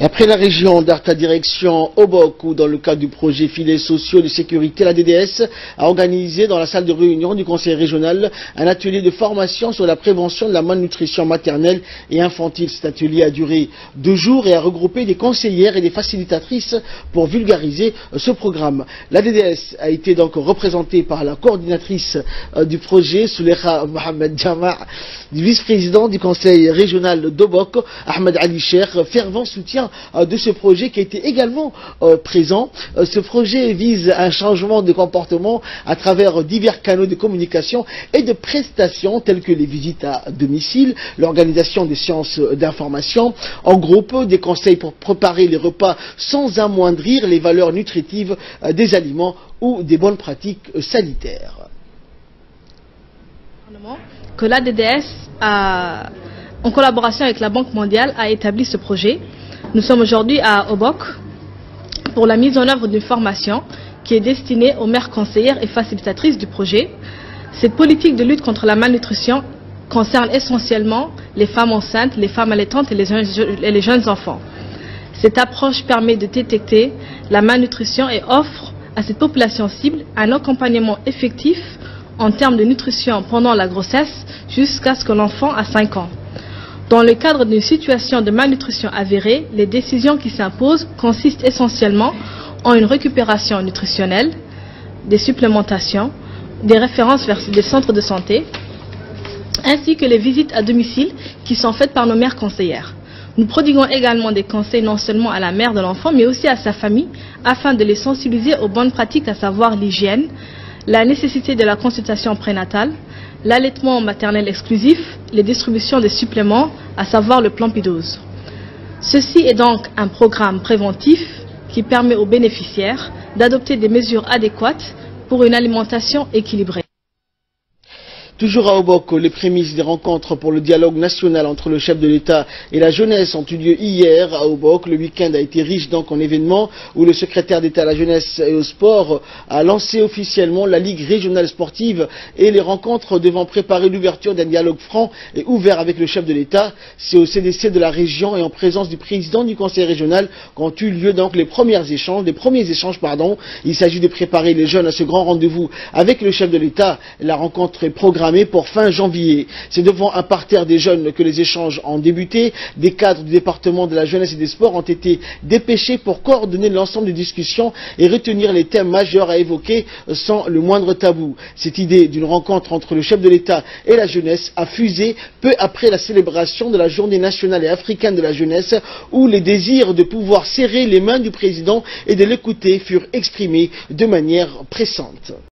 Et après la région d'Arta direction Obok, où dans le cadre du projet filets sociaux de sécurité, la DDS a organisé dans la salle de réunion du conseil régional un atelier de formation sur la prévention de la malnutrition maternelle et infantile. Cet atelier a duré 2 jours et a regroupé des conseillères et des facilitatrices pour vulgariser ce programme. La DDS a été donc représentée par la coordinatrice du projet, Souleha Mohamed Jama, du vice-président du conseil régional d'Obok, Ahmed Ali Cheikh, fervent soutien de ce projet qui était également présent. Ce projet vise un changement de comportement à travers divers canaux de communication et de prestations tels que les visites à domicile, l'organisation des séances d'information en groupe, des conseils pour préparer les repas sans amoindrir les valeurs nutritives des aliments ou des bonnes pratiques sanitaires. Que la DDS en collaboration avec la Banque mondiale a établi ce projet. Nous sommes aujourd'hui à Obok pour la mise en œuvre d'une formation qui est destinée aux mères conseillères et facilitatrices du projet. Cette politique de lutte contre la malnutrition concerne essentiellement les femmes enceintes, les femmes allaitantes et les jeunes enfants. Cette approche permet de détecter la malnutrition et offre à cette population cible un accompagnement effectif en termes de nutrition pendant la grossesse jusqu'à ce que l'enfant ait 5 ans. Dans le cadre d'une situation de malnutrition avérée, les décisions qui s'imposent consistent essentiellement en une récupération nutritionnelle, des supplémentations, des références vers des centres de santé, ainsi que les visites à domicile qui sont faites par nos mères conseillères. Nous prodiguons également des conseils non seulement à la mère de l'enfant, mais aussi à sa famille, afin de les sensibiliser aux bonnes pratiques, à savoir l'hygiène, la nécessité de la consultation prénatale, l'allaitement maternel exclusif, les distributions des suppléments, à savoir le plan P12. Ceci est donc un programme préventif qui permet aux bénéficiaires d'adopter des mesures adéquates pour une alimentation équilibrée. Toujours à Obok, les prémices des rencontres pour le dialogue national entre le chef de l'État et la jeunesse ont eu lieu hier à Obok. Le week-end a été riche donc en événements où le secrétaire d'État à la jeunesse et au sport a lancé officiellement la Ligue régionale sportive et les rencontres devant préparer l'ouverture d'un dialogue franc et ouvert avec le chef de l'État. C'est au CDC de la région et en présence du président du conseil régional qu'ont eu lieu donc les premiers échanges. Il s'agit de préparer les jeunes à ce grand rendez-vous avec le chef de l'État. La rencontre est programmée pour fin janvier. C'est devant un parterre des jeunes que les échanges ont débuté. Des cadres du département de la jeunesse et des sports ont été dépêchés pour coordonner l'ensemble des discussions et retenir les thèmes majeurs à évoquer sans le moindre tabou. Cette idée d'une rencontre entre le chef de l'État et la jeunesse a fusé peu après la célébration de la journée nationale et africaine de la jeunesse, où les désirs de pouvoir serrer les mains du président et de l'écouter furent exprimés de manière pressante.